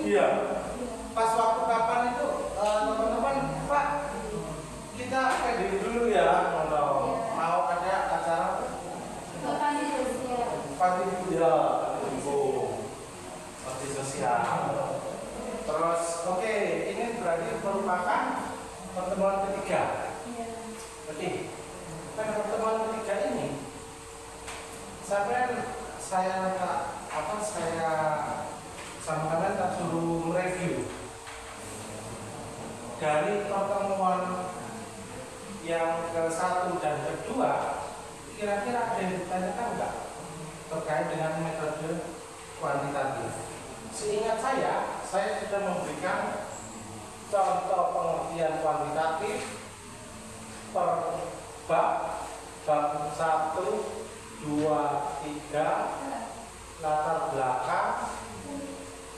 Iya. Pas waktu kapan itu teman-teman, Pak, kita pede dulu ya kalau mau ada acara panti ya, panti sosial. Terus oke, ini berarti merupakan pertemuan ketiga. Oke, pada pertemuan ketiga ini saya sama kalian tak suruh mereview dari pertemuan yang ke-1 dan ke-2, kira-kira ada yang ditanyakan enggak terkait dengan metode kuantitatif. Seingat saya sudah memberikan contoh pengertian kuantitatif per bab 1, 2, 3, latar belakang,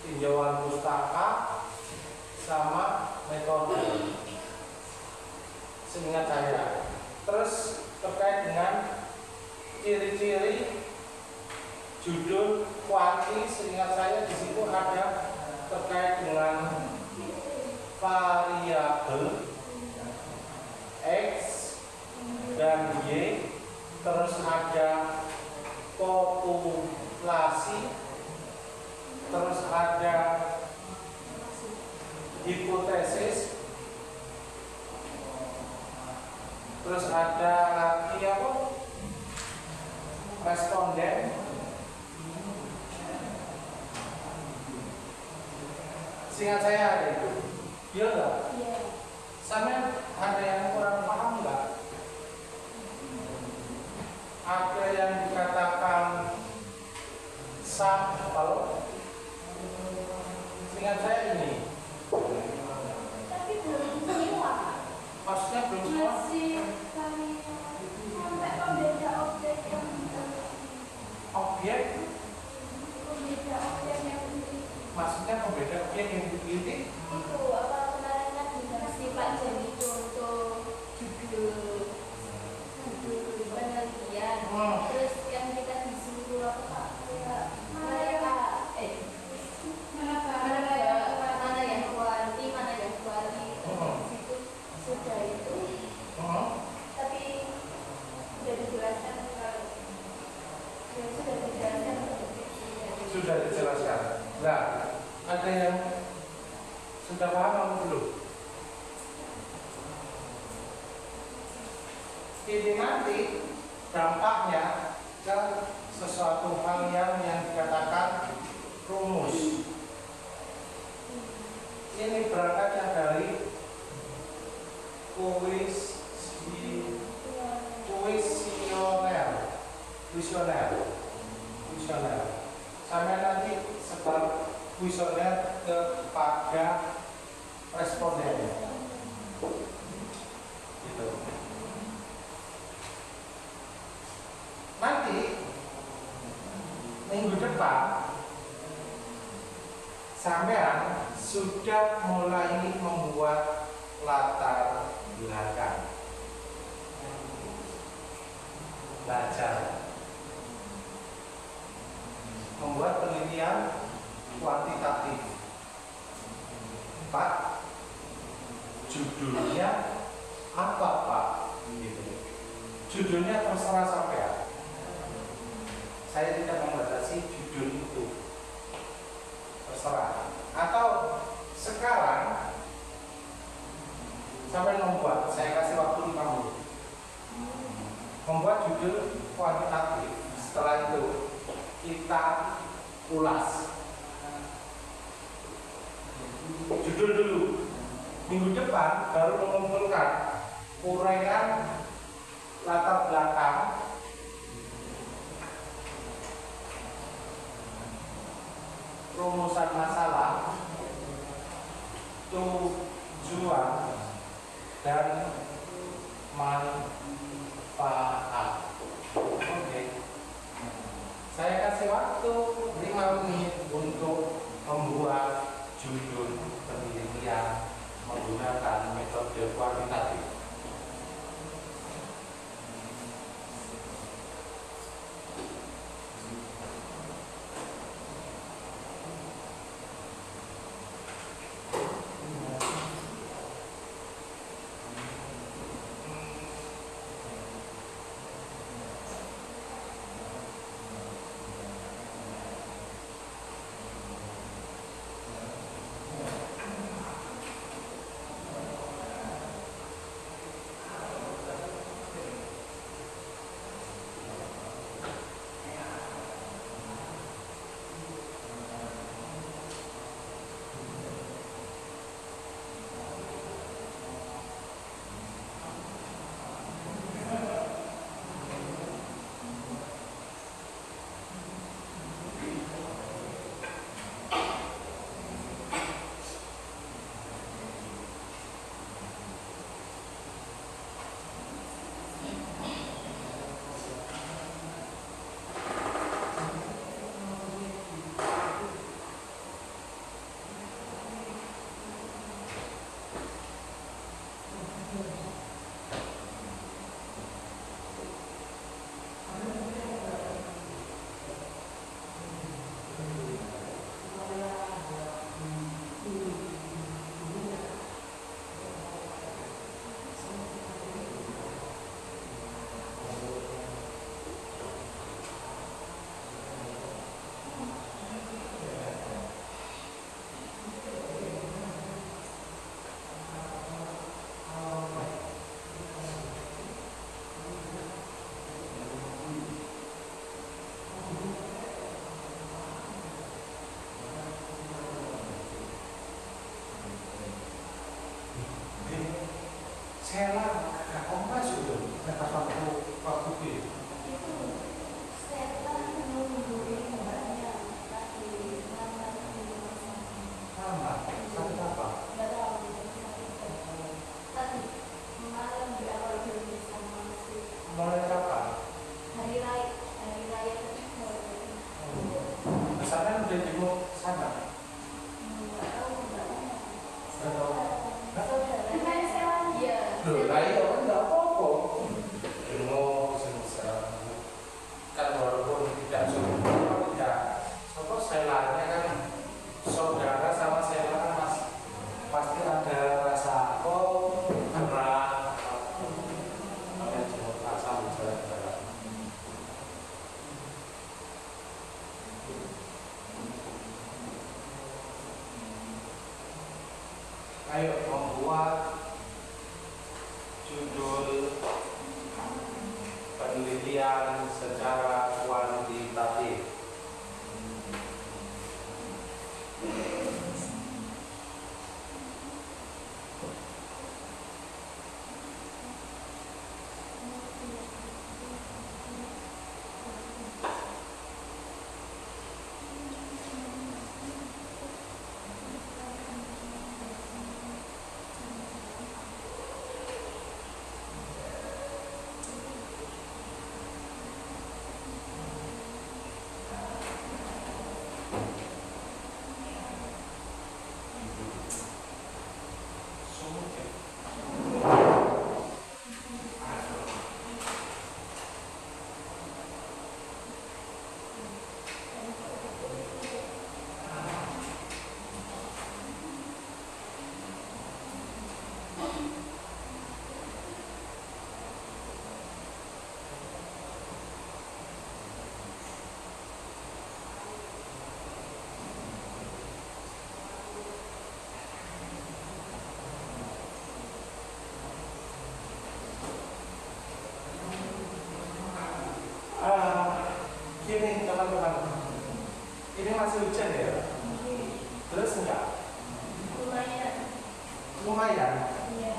tinjauan pustaka, sama metode. Seingat saya. Terus terkait dengan ciri-ciri judul kuanti, seingat saya di situ ada terkait dengan variabel X dan Y, terus ada populasi, terus ada hipotesis, terus ada lagi apa? Responden. Seingat saya ada itu. Iya enggak? Iya. Sama ada yang kurang paham enggak? Ada yang dikatakan sah kalau seingat saya ini. Tapi belum semua. Maksudnya belum semua? Masih kami sampai pembeda objek yang Objek? pembeda objek yang Maksudnya pembeda objek yang diteliti? itu apa kemarin kan dikasih Pak Jani contoh judul penelitian. Terus yang kita disuruh apa Pak? Mana yang kuanti, mana yang kuali. Situ sudah itu. Tapi sudah dijelaskan kalau sudah dijelaskan. Sudah dijelaskan. Nah, ada yang sudah paham atau belum? Ini nanti dampaknya ke sesuatu hal yang dikatakan rumus. Ini berangkatnya dari kuesioner. Sampai nanti sebar kuesioner kepada responden. Gitu. Nanti minggu depan sampean sudah mulai membuat latar belakang, belajar membuat penelitian kuantitatif. Pak, judulnya apa Pak? Gitu. Judulnya terserah sampean. Saya tidak membatasi judul itu, terserah. Atau sekarang sampai membuat, saya kasih waktu 5 menit, membuat judul kuantitatif. Setelah itu kita ulas judul dulu. Minggu depan baru mengumpulkan uraian latar belakang, rumusan masalah, tujuan, dan manfaat. Oke. Saya kasih waktu 5 menit untuk membuat judul penelitian menggunakan metode kuantitatif. Sela, nah, Om sudah dapat waktu itu. Itu setelah menunggu mbaknya tadi malam Sama, sakit apa? nggak tahu tadi malam di awal Juli sama si Mulai kapan? hari raya ketiga Misalkan udah jenguk sana. nggak tahu mbaknya Nggak tahu. saudaranya iya Loh, lah iya kan nggak apa-apa. Jenguk sebesar kan walaupun tidak semua tidak apa selanya kan saudara sama sela kan pasti ada rasa berat ada jenguk rasa berat. Ayo membuat judul penelitian secara kuantitatif. Gini teman-teman, ini masih hujan ya? Terus enggak? lumayan Lumayan. iya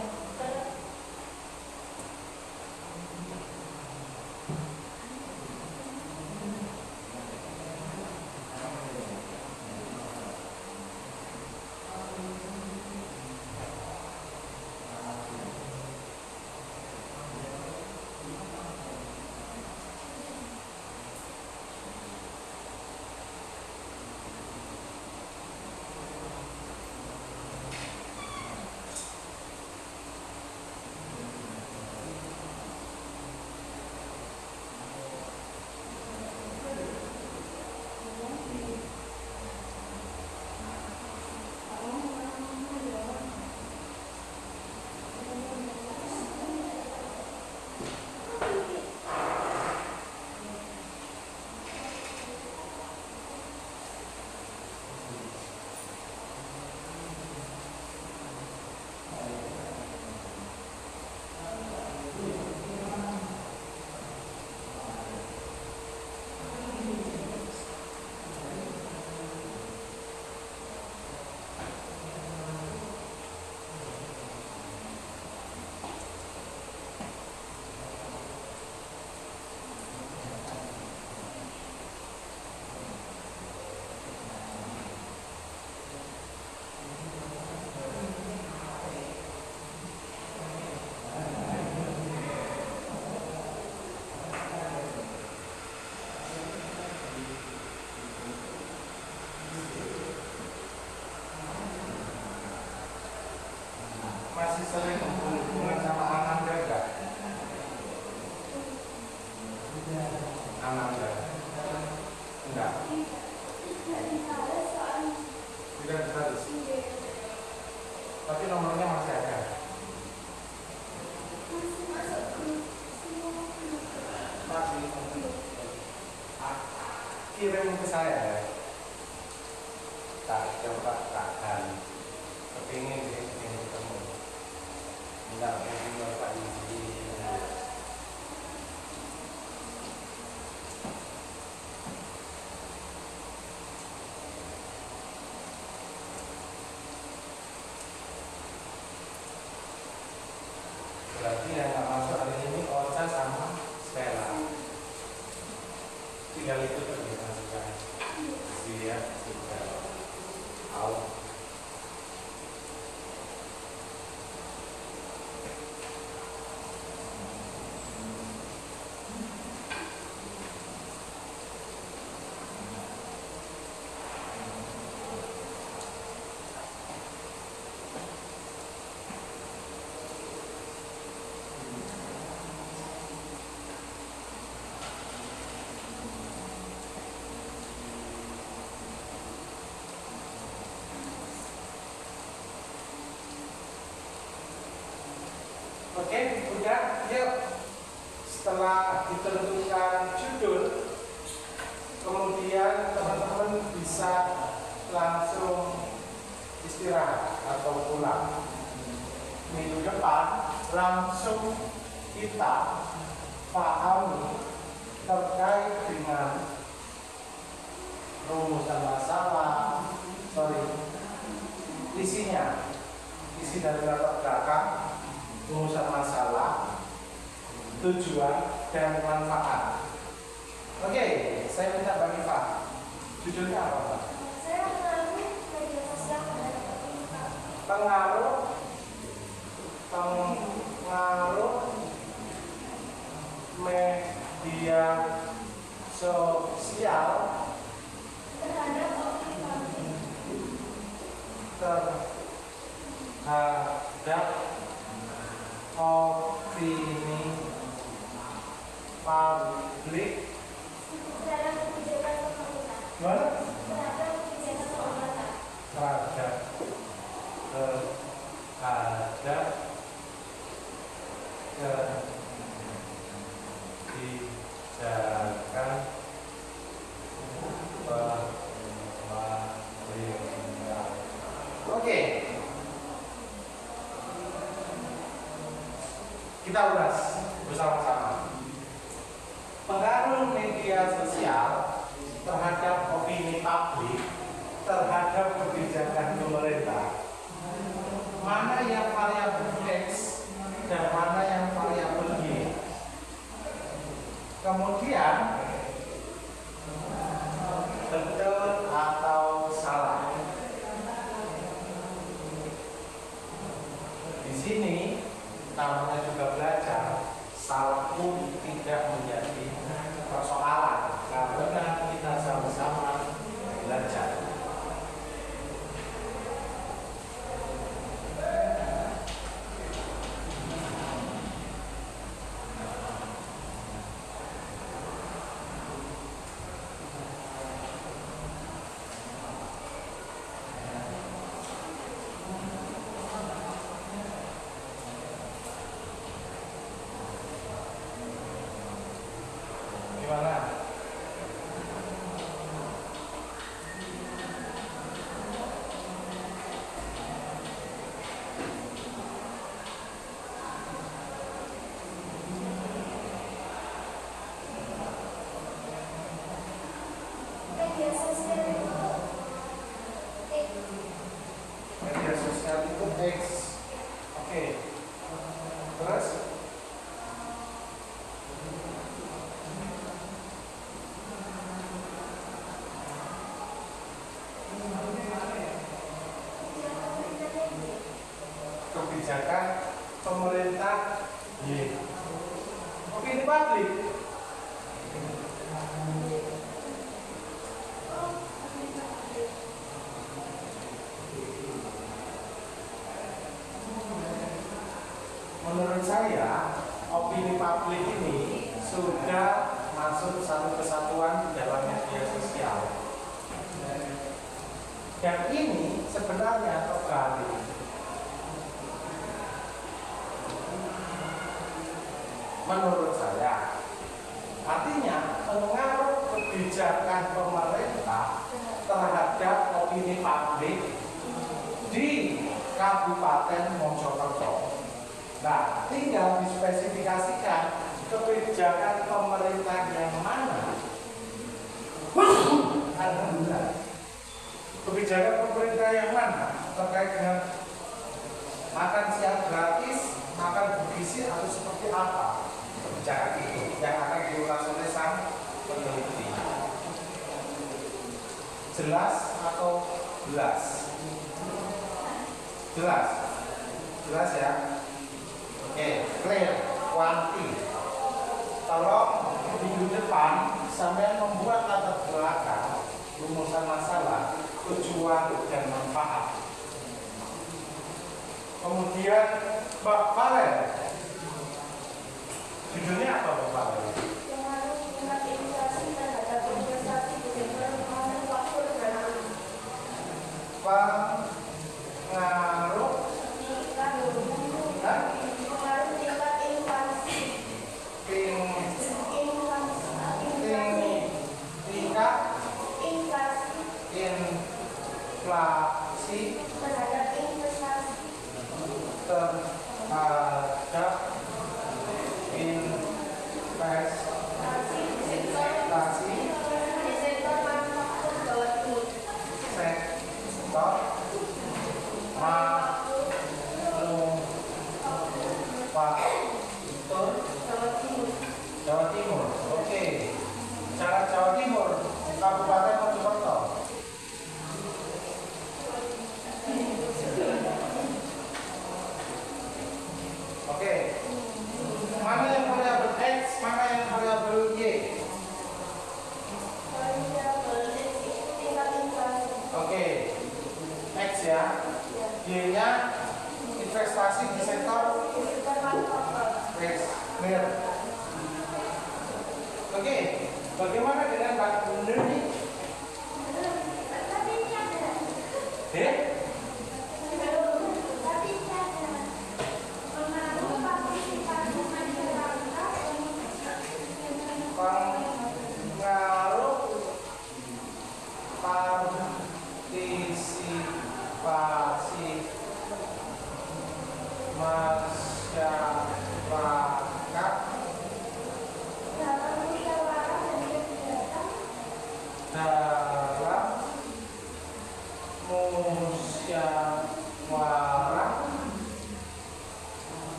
Masih sering hubungan sama Ananda enggak? Ananda? Enggak? Tidak harus. Tapi nomornya masih ada. Masih. Kirim ke saya ya. Tak coba takkan. Kepingin deh, ingin ketemu. Enggak, mungkin Bapak izin. Berarti yang nggak masuk hari ini Ocha sama Stella. Tinggal itu terjadi dia sudah tahu. Oke, udah, yuk. Setelah ditentukan judul, kemudian teman-teman bisa langsung istirahat atau pulang. Minggu depan langsung kita pahami terkait dengan rumusan masalah, isi dari latar belakang, rumusan masalah, tujuan, dan manfaat. Oke, saya minta bagi Pak. Judulnya apa Pak? Saya mengalami media sosial terhadap ini, Pak. Pengaruh media sosial Terhadap opini publik. terhadap opini publik. Terhadap kebijakan pemerintah. Gimana? Terhadap kebijakan pemerintah. Terhadap kebijakan pemerintah. Oke, kita ulas bersama-sama. Pengaruh media sosial terhadap opini publik, terhadap kebijakan pemerintah. Mana yang variabel X dan mana yang variabel Y. Kemudian betul atau salah. Di sini namanya juga belajar, salah pun tidak menjadi persoalan karena kita sama-sama belajar. Gimana? Media sosial itu Media sosial itu X. Oke. Terus kebijakan pemerintah Y. Opini publik. Menurut saya, opini publik ini sudah masuk satu kesatuan di dalam media sosial. Dan ini sebenarnya terbalik. Menurut saya, artinya pengaruh kebijakan pemerintah terhadap opini publik di Kabupaten Mojokerto. Nah, tinggal dispesifikasikan kebijakan pemerintah yang mana. Alhamdulillah. Kebijakan pemerintah yang mana terkait dengan makan siang gratis makan bergizi atau seperti apa kebijakan itu yang akan diulas oleh sang peneliti. Jelas atau belas? Jelas? Jelas ya? Oke, clear, kuanti. Tolong minggu depan sampai membuat latar belakang rumusan masalah, tujuan dan manfaat. Kemudian Mbak Valen, judulnya apa Mbak Valen? Pengaruh tingkat inflasi terhadap investasi di sektor manufaktur dan Pengaruh pengaruh tingkat inflasi tingkat inflasi terhadap investasi terhadap investasi di sektor manufaktur Jawa Timur. sektor manufaktur Jawa Timur. Oke. Cara Jawa Timur, Kabupaten Mojokerto. Oke. Mana yang variabel X, mana yang variabel Y? Tingkat inflasi. Oke. X ya. Y-nya investasi di sektor manufaktur. Clear. Oke. Bagaimana dengan Mbak Nuni? Pengaruh partisipasi masyarakat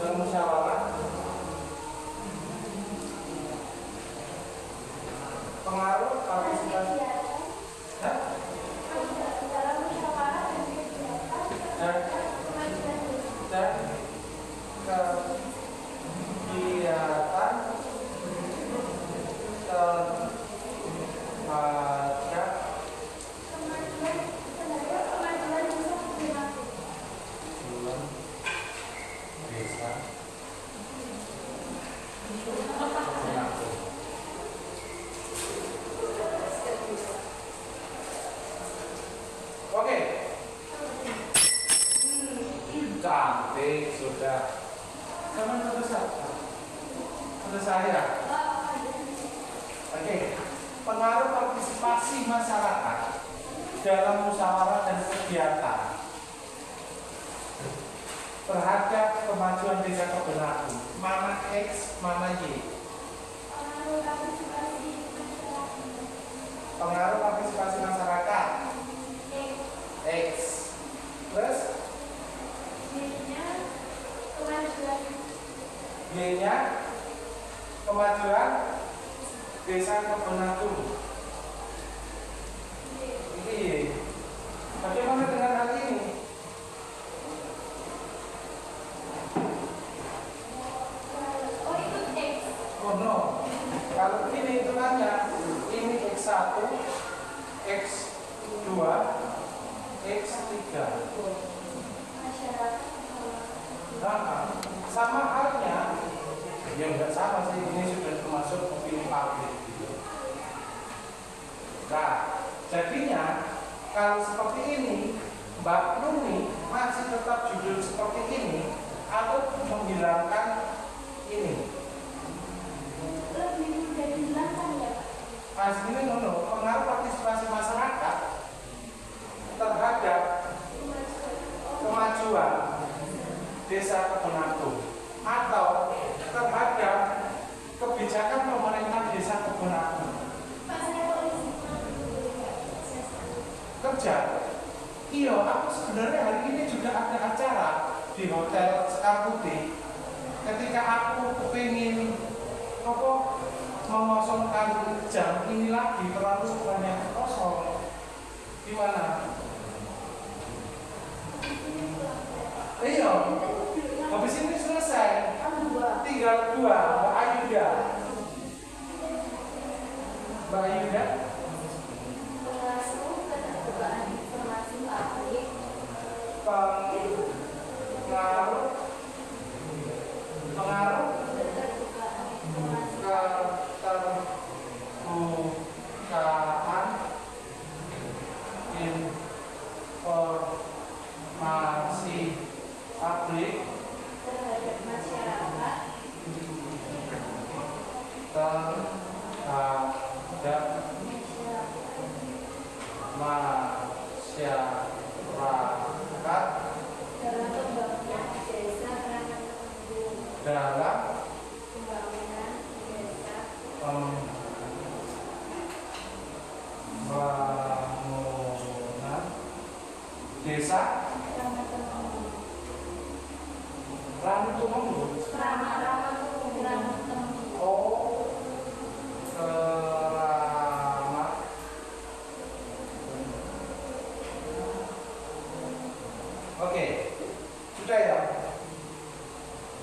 dalam musyawarah pengaruh partisipasi dan kegiatan terhadap desa Mengaku. Oke. Cantik sudah. Sama sudah saya. Oke. Pengaruh partisipasi masyarakat dalam musyawarah dan kegiatan terhadap kemajuan desa Kebenaku. Mana X, mana Y? Pengaruh partisipasi masyarakat X. Terus Y-nya kemajuan desa Kebenaku. Ini Y. Bagaimana dengan hal ini? Oh no, kalau ini hitungannya ini X1, X2, X3. Nah, sama halnya, ya enggak sama sih, ini sudah termasuk opini publik gitu. Nah, jadinya kalau seperti ini, Mbak Nuni masih tetap judul seperti ini atau menghilangkan ini. Lebih mudah dihilangkan ya. Mas ini pengaruh partisipasi masyarakat terhadap kemajuan desa Kebenaku atau terhadap kebijakan pemerintah desa Kebenaku. Kerja. Iya, aku sebenarnya hari ini juga ada acara di Hotel Sekar Putih ketika aku kepingin apa mengosongkan jam ini lagi terlalu banyak kosong, gimana? Iya, habis ini selesai. Tinggal dua, Mbak Ayuda. Mbak Ayuda. Pengaruh keterbukaan informasi publik. Pengaruh Keterbukaan informasi keterbukaan informasi publik terhadap masyarakat. terhadap masyarakat Dalam pembangunan desa Keramat Temenggung. dalam Pembangunan desa pembangunan desa Keramat Temenggung. Ranu Tumenggung. Keramat Temenggung. Oh, keramat. Oke, sudah ya.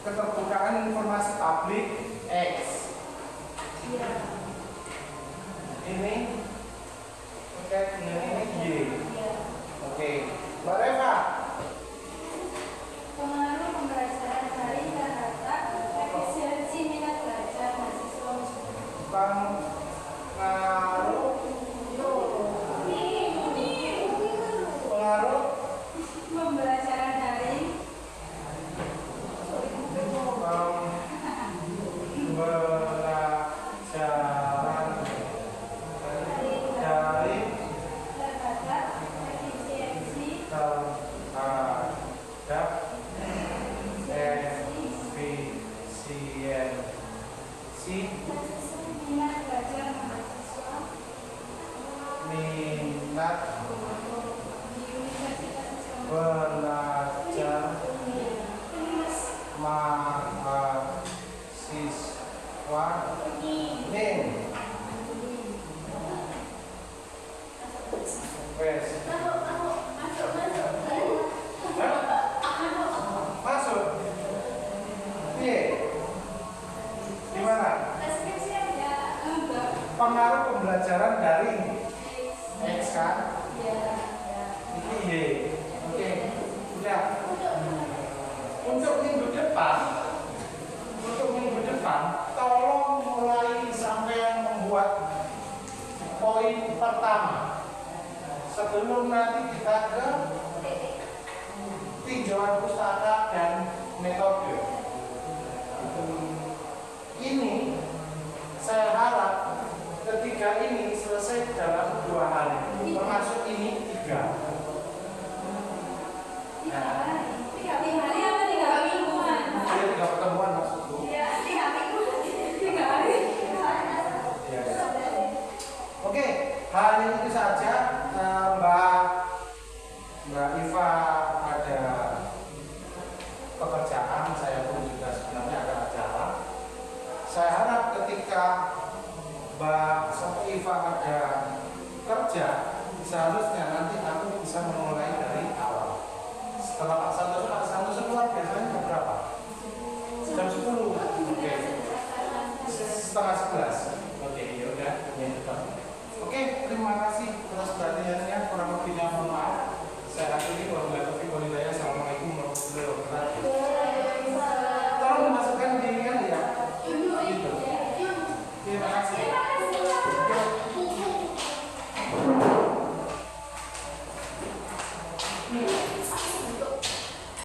Keterbukaan informasi publik X. Iya. Ini terkait dengan ini Y. Iya. Oke, Mbak Reva. Pengaruh pembelajaran daring terhadap efisiensi minat belajar mahasiswa. Pengaruh Pembelajaran daring pembelajaran dari terhadap efisiensi terhadap efisiensi minat belajar mahasiswa minat di Universitas Islam. belajar mahasiswa ning wes masuk piye gimana pengaruh pembelajaran daring X kan ini Y. Oke udah untuk minggu depan tolong mulai sampai membuat poin pertama sebelum nanti kita ke tinjauan pustaka dan metode. Ini saya harap ketiga ini selesai dalam 2 hari, termasuk ini 3. Dia 3 pertemuan maksudku. Oke, hanya itu saja. Mbak Iva ada pekerjaan, saya pun juga sebenarnya ada acara. Saya harap ketika Mbak Iva ada kerja, seharusnya nanti aku bisa memulai dari awal. Setelah Pak Santoso keluar biasanya jam berapa? Jam 10. Oke. Setengah 11. Oke, ya udah. Oke, terima kasih atas perhatian.